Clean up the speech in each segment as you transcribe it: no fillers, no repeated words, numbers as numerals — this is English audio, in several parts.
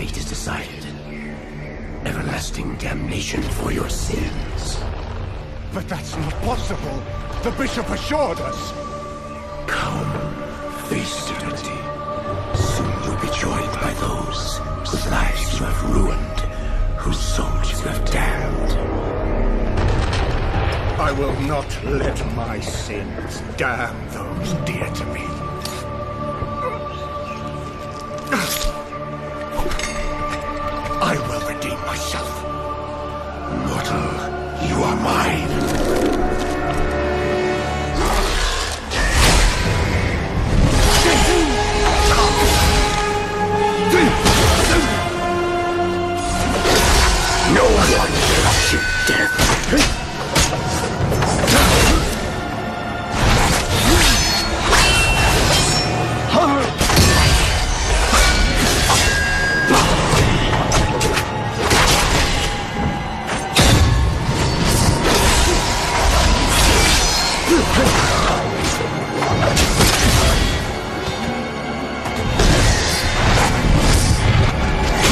fate is decided. Everlasting damnation for your sins. But that's not possible. The bishop assured us. Come, face eternity. Soon you'll be joined by those whose lives you have ruined, whose souls you have damned. I will not let my sins damn those dear to me. I will redeem myself. Mortal, you are mine. No one can shoot death.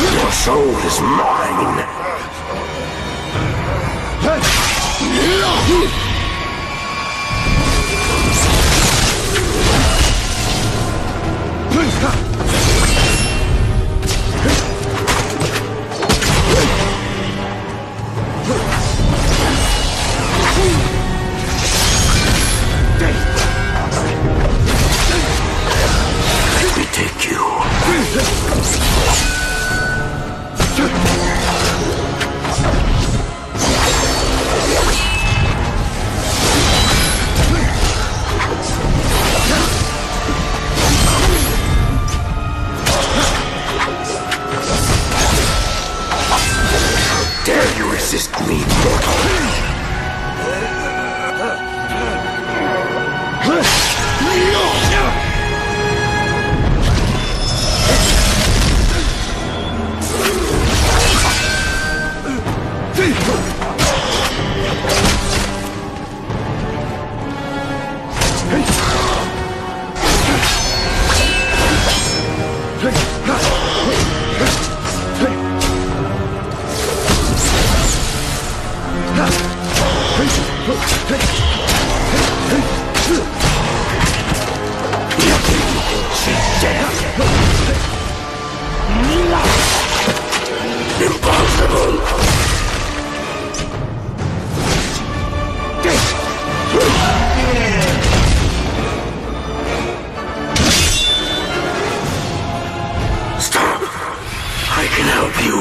Your soul is mine. Let me take you. Dare you resist me, mortal? Impossible! Stop! I can help you.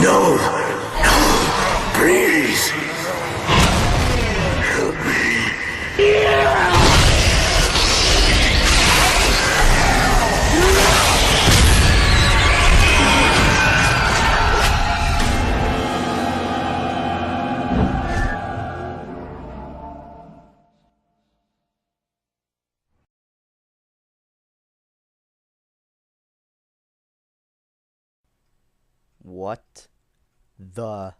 No! No! Please! Help me. What the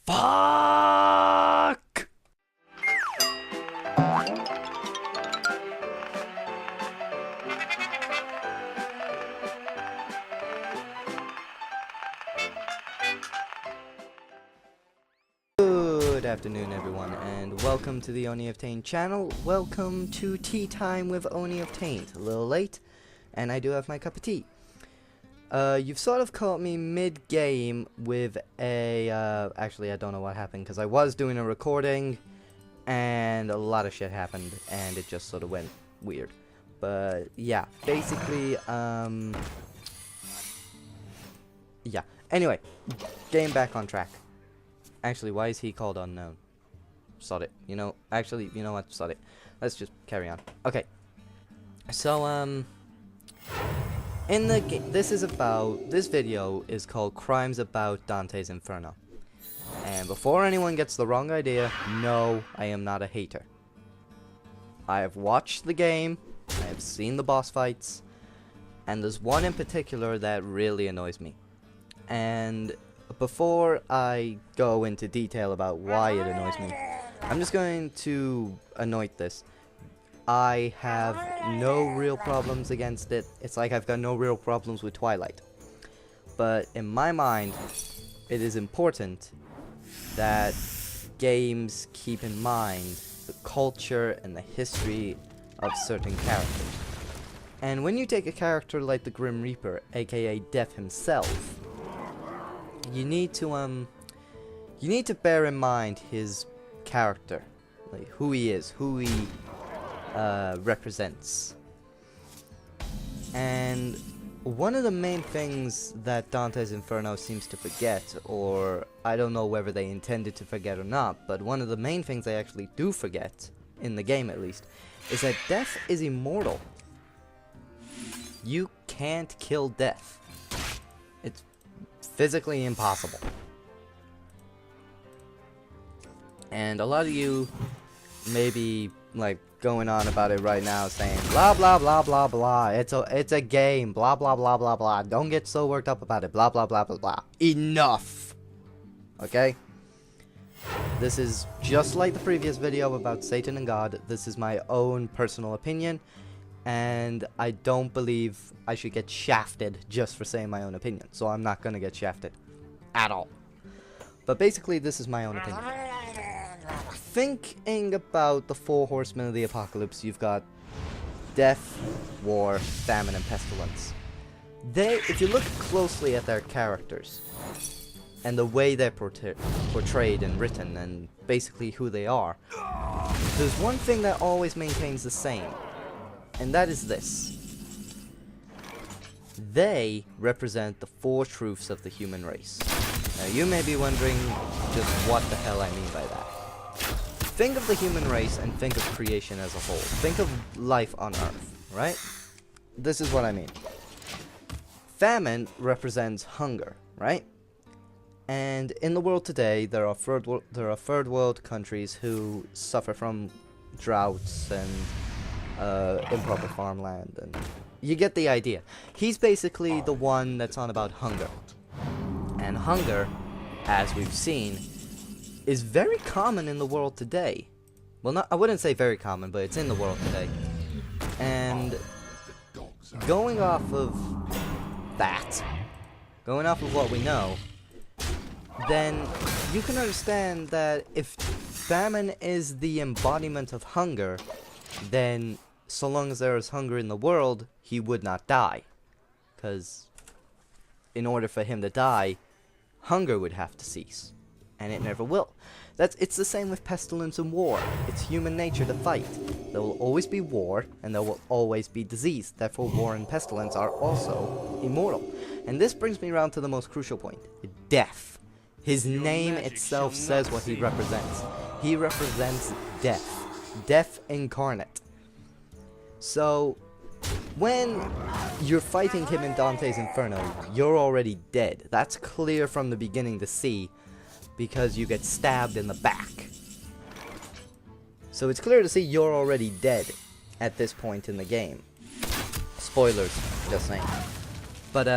fuck? Good afternoon, everyone, and welcome to the OniOfTaint channel. Welcome to Tea Time with OniOfTaint. A little late, and I do have my cup of tea. You've sort of caught me mid-game with a, actually I don't know what happened, because I was doing a recording, and a lot of shit happened, and it just sort of went weird. But, yeah, basically, yeah. Anyway, game back on track. Actually, why is he called unknown? Sod it. You know, actually, you know what? Sod it. Let's just carry on. Okay. So, in the game, this video is called Crimes About Dante's Inferno. And before anyone gets the wrong idea, no, I am not a hater. I have watched the game, I have seen the boss fights, and there's one in particular that really annoys me. And before I go into detail about why it annoys me, I'm just going to anoint this. I have no real problems against it. It's like I've got no real problems with Twilight. But in my mind, it is important that games keep in mind the culture and the history of certain characters. And when you take a character like the Grim Reaper, aka Death himself, you need to bear in mind his character, like who he is, who he represents. And one of the main things that Dante's Inferno seems to forget, or I don't know whether they intended to forget or not, but one of the main things they actually do forget, in the game at least, is that Death is immortal. You can't kill Death. It's physically impossible. And a lot of you may be like going on about it right now, saying blah blah blah blah blah. It's a game. Blah blah blah blah blah. Don't get so worked up about it. Blah blah blah blah blah. Enough. Okay. This is just like the previous video about Satan and God. This is my own personal opinion, and I don't believe I should get shafted just for saying my own opinion. So I'm not gonna get shafted at all. But basically, this is my own opinion. Thinking about the 4 horsemen of the apocalypse, you've got death, war, famine, and pestilence. If you look closely at their characters, and the way they're portrayed and written, and basically who they are, there's one thing that always maintains the same, and that is this. They represent the 4 truths of the human race. Now you may be wondering just what the hell I mean by that. Think of the human race and think of creation as a whole. Think of life on Earth, right? This is what I mean. Famine represents hunger, right? And in the world today, there are third world countries who suffer from droughts and improper farmland, and you get the idea. He's basically the one that's on about hunger. And hunger, as we've seen, is very common in the world today. Well, I wouldn't say very common, but it's in the world today. And going off of that, going off of what we know, then you can understand that if famine is the embodiment of hunger, then so long as there is hunger in the world, he would not die. Because in order for him to die, hunger would have to cease. And it never will. It's the same with pestilence and war. It's human nature to fight. There will always be war, and there will always be disease. Therefore, war and pestilence are also immortal. And this brings me around to the most crucial point. Death. His name itself says what he represents. He represents death. Death incarnate. So, when you're fighting him in Dante's Inferno, you're already dead. That's clear from the beginning to see, because you get stabbed in the back. So it's clear to see you're already dead at this point in the game. Spoilers, just saying. But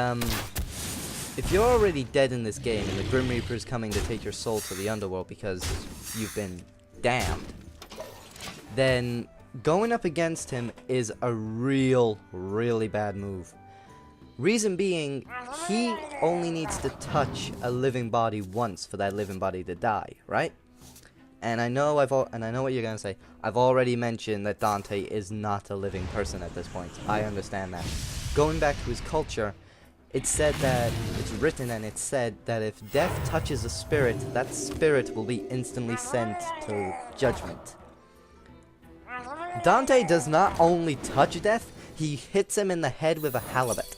if you're already dead in this game and the Grim Reaper's coming to take your soul to the underworld because you've been damned, then going up against him is a really bad move. Reason being, he only needs to touch a living body once for that living body to die, right? And I know what you're gonna say. I've already mentioned that Dante is not a living person at this point. I understand that. Going back to his culture, it's written and it's said that if death touches a spirit, that spirit will be instantly sent to judgment. Dante does not only touch death, he hits him in the head with a halibut.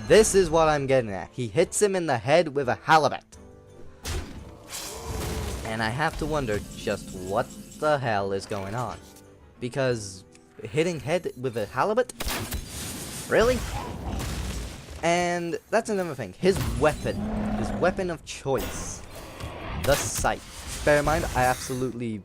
This is what I'm getting at. He hits him in the head with a halibut. And I have to wonder just what the hell is going on. Because hitting head with a halibut? Really? And that's another thing. His weapon of choice, the scythe. Bear in mind, I absolutely,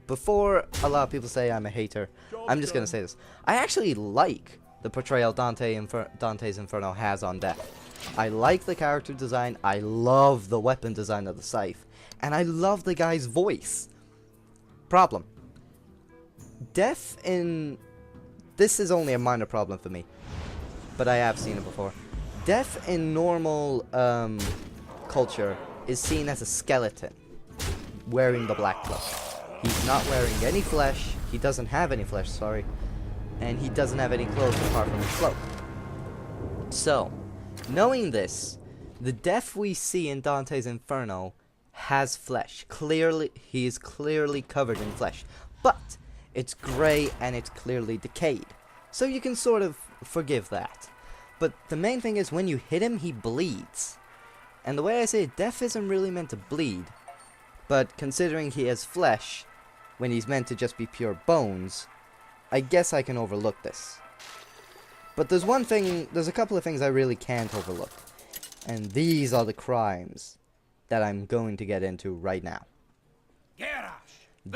before a lot of people say I'm a hater, I'm just gonna say this. I actually like the portrayal Dante's Inferno has on death. I like the character design, I love the weapon design of the scythe, and I love the guy's voice. Problem. Death in... This is only a minor problem for me, but I have seen it before. Death in normal culture is seen as a skeleton wearing the black cloak. He's not wearing any flesh. He doesn't have any flesh, sorry. And he doesn't have any clothes apart from his cloak. So, knowing this, the Death we see in Dante's Inferno has flesh. Clearly, he is clearly covered in flesh. But it's grey and it's clearly decayed. So you can sort of forgive that. But the main thing is when you hit him, he bleeds. And the way I say it, Death isn't really meant to bleed. But considering he has flesh, when he's meant to just be pure bones, I guess I can overlook this. But there's a couple of things I really can't overlook. And these are the crimes that I'm going to get into right now.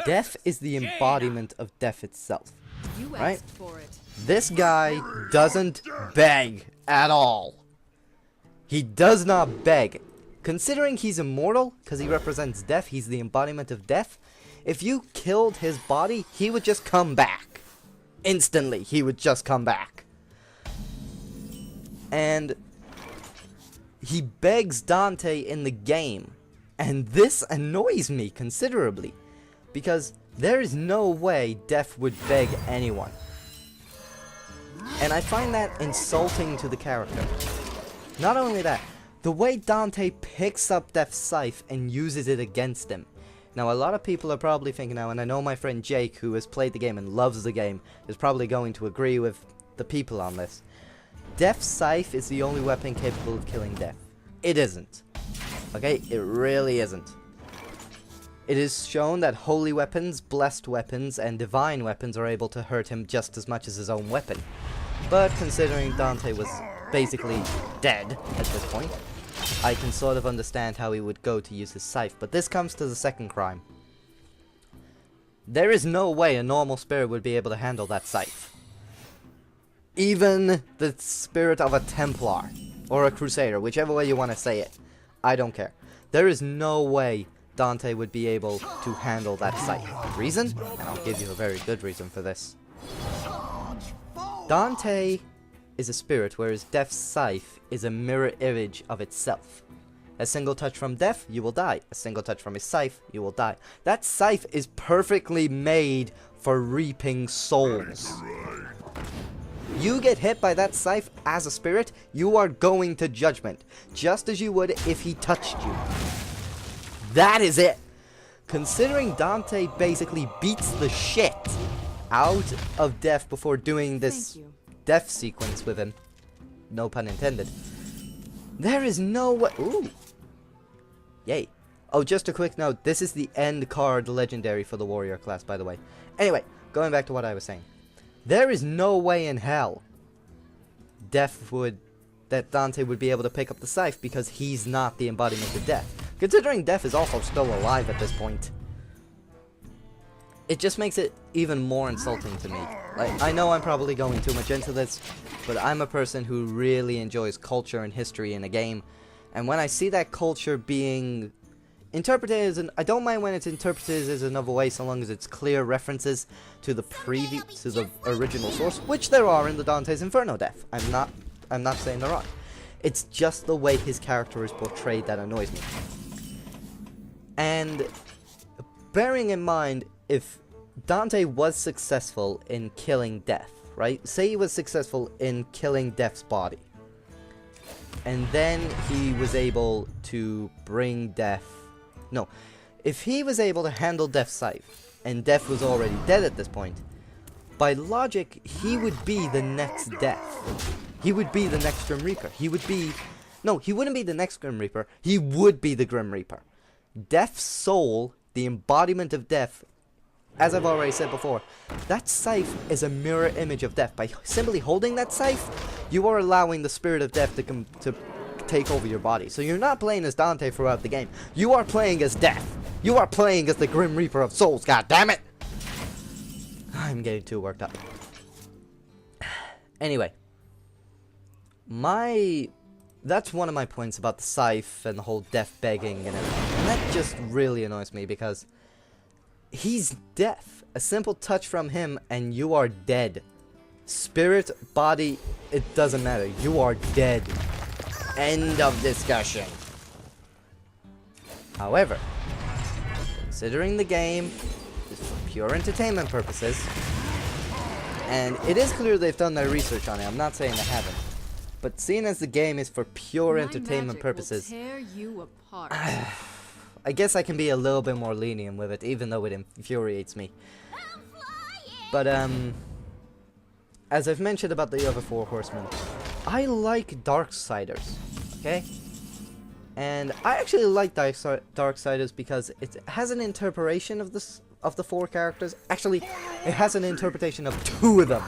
Death is the embodiment of death itself. You right? asked for it. This guy doesn't beg at all. He does not beg. Considering he's immortal, because he represents death, he's the embodiment of death. If you killed his body, he would just come back. Instantly, he would just come back. And he begs Dante in the game. And this annoys me considerably. Because there is no way Death would beg anyone. And I find that insulting to the character. Not only that, the way Dante picks up Death's scythe and uses it against him. Now, a lot of people are probably thinking now, and I know my friend Jake, who has played the game and loves the game, is probably going to agree with the people on this. Death's scythe is the only weapon capable of killing Death. It isn't. Okay? It really isn't. It is shown that holy weapons, blessed weapons, and divine weapons are able to hurt him just as much as his own weapon. But considering Dante was basically dead at this point, I can sort of understand how he would go to use his scythe. But this comes to the second crime. There is no way a normal spirit would be able to handle that scythe. Even the spirit of a Templar, or a Crusader, whichever way you want to say it. I don't care. There is no way Dante would be able to handle that scythe. Reason? And I'll give you a very good reason for this. Dante is a spirit, whereas Death's scythe is a mirror image of itself. A single touch from Death, you will die. A single touch from his scythe, you will die. That scythe is perfectly made for reaping souls. You get hit by that scythe as a spirit, you are going to judgment. Just as you would if he touched you. That is it. Considering Dante basically beats the shit out of Death before doing this death sequence with him. No pun intended. There is no way. Ooh. Yay. Oh, just a quick note. This is the end card legendary for the warrior class, by the way. Anyway, going back to what I was saying. There is no way in hell that Dante would be able to pick up the scythe because he's not the embodiment of Death. Considering Death is also still alive at this point. It just makes it even more insulting to me. Like, I know I'm probably going too much into this, but I'm a person who really enjoys culture and history in a game. And when I see that culture being interpreted as I don't mind when it's interpreted as another way, so long as it's clear references to the original source, which there are in the Dante's Inferno Death. I'm not saying there aren't. It's just the way his character is portrayed that annoys me. And bearing in mind, if Dante was successful in killing Death, right? Say he was successful in killing Death's body. And then he was able to bring Death... No. If he was able to handle Death's scythe, and Death was already dead at this point, by logic, he would be the next Death. He would be the next Grim Reaper. He would be... No, he wouldn't be the next Grim Reaper. He would be the Grim Reaper. Death's soul, the embodiment of Death, as I've already said before, that scythe is a mirror image of Death. By simply holding that scythe, you are allowing the spirit of Death to take over your body. So you're not playing as Dante throughout the game. You are playing as Death. You are playing as the Grim Reaper of Souls, god damn it! I'm getting too worked up. Anyway. That's one of my points about the scythe and the whole Death begging and everything. And that just really annoys me because He's deaf. A simple touch from him and you are dead. Spirit, body, it doesn't matter. You are dead. End of discussion. However, considering the game is for pure entertainment purposes, and it is clear they've done their research on it, I'm not saying they haven't, but seeing as the game is for pure entertainment purposes, tear you apart. I guess I can be a little bit more lenient with it, even though it infuriates me. But, as I've mentioned about the other four horsemen, I like Darksiders, okay? And I actually like Darksiders because it has an interpretation of the four characters. Actually, it has an interpretation of two of them.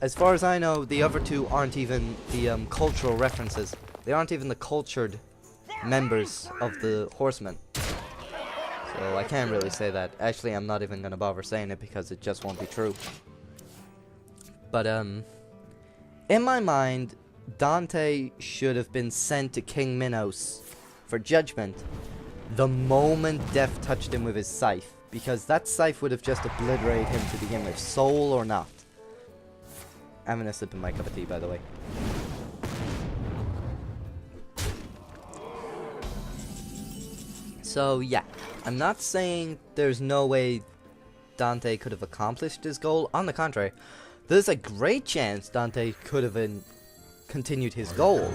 As far as I know, the other two aren't even the cultural references. They aren't even the cultured members of the horsemen. So I can't really say that. Actually, I'm not even gonna bother saying it because it just won't be true. But in my mind, Dante should have been sent to King Minos for judgment the moment Death touched him with his scythe, because that scythe would have just obliterated him to begin with, soul or not. I'm gonna sip in my cup of tea, by the way. So yeah, I'm not saying there's no way Dante could have accomplished his goal. On the contrary, there's a great chance Dante could have continued his goal.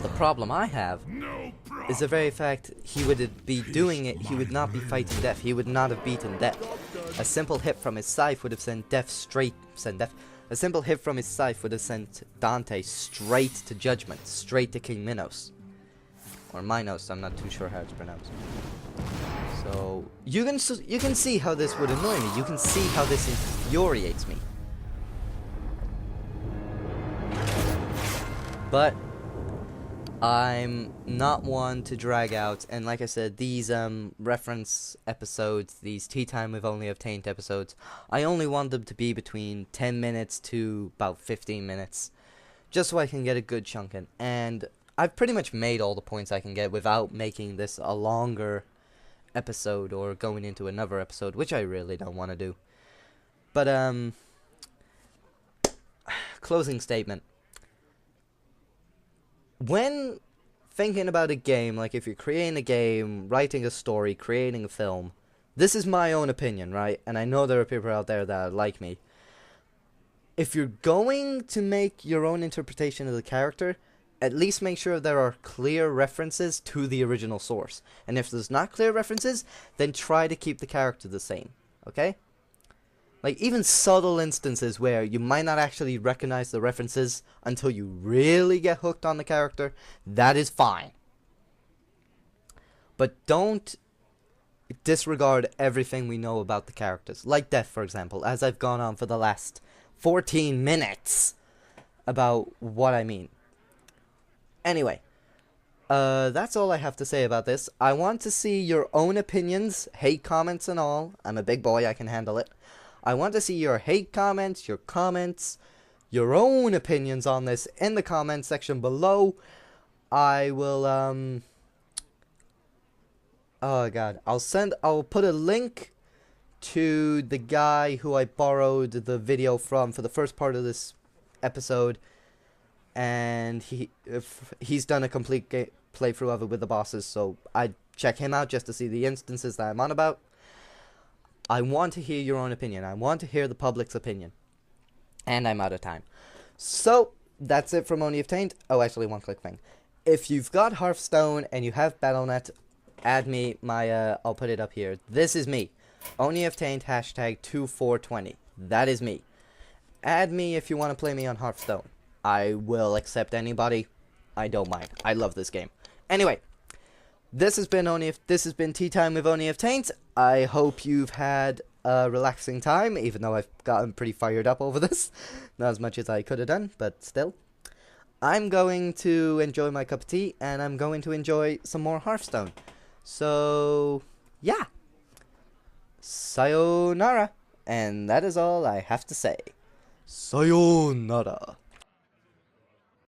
The problem I have is the very fact he would be doing it, he would not be fighting Death, he would not have beaten Death. A simple hit from his scythe would have sent a simple hit from his scythe would have sent Dante straight to judgment, straight to King Minos. Or Minos, I'm not too sure how it's pronounced. So, you can see how this would annoy me, you can see how this infuriates me. But I'm not one to drag out, and like I said, these reference episodes, these Tea Time with OniOfTaint episodes, I only want them to be between 10 minutes to about 15 minutes, just so I can get a good chunk in. And I've pretty much made all the points I can get without making this a longer episode or going into another episode, which I really don't want to do. But closing statement. When thinking about a game, like if you're creating a game, writing a story, creating a film, this is my own opinion, right? And I know there are people out there that are like me. If you're going to make your own interpretation of the character, at least make sure there are clear references to the original source. And if there's not clear references, then try to keep the character the same, okay? Like, even subtle instances where you might not actually recognize the references until you really get hooked on the character, that is fine. But don't disregard everything we know about the characters. Like Death, for example, as I've gone on for the last 14 minutes about what I mean. Anyway, that's all I have to say about this. I want to see your own opinions, hate comments and all. I'm a big boy, I can handle it. I want to see your hate comments, your own opinions on this in the comments section below. I will, oh god, I'll put a link to the guy who I borrowed the video from for the first part of this episode. And he's done a complete playthrough of it with the bosses, so I'd check him out just to see the instances that I'm on about. I want to hear your own opinion. I want to hear the public's opinion. And I'm out of time. So, that's it from OniOfTaint. Oh, actually, one quick thing. If you've got Hearthstone and you have Battle.net, add me. I'll put it up here. This is me. OniOfTaint hashtag 2420. That is me. Add me if you want to play me on Hearthstone. I will accept anybody. I don't mind. I love this game. Anyway. This has been Tea Time with OniOfTaint. I hope you've had a relaxing time, even though I've gotten pretty fired up over this. Not as much as I could have done, but still. I'm going to enjoy my cup of tea, and I'm going to enjoy some more Hearthstone. So, yeah. Sayonara. And that is all I have to say. Sayonara.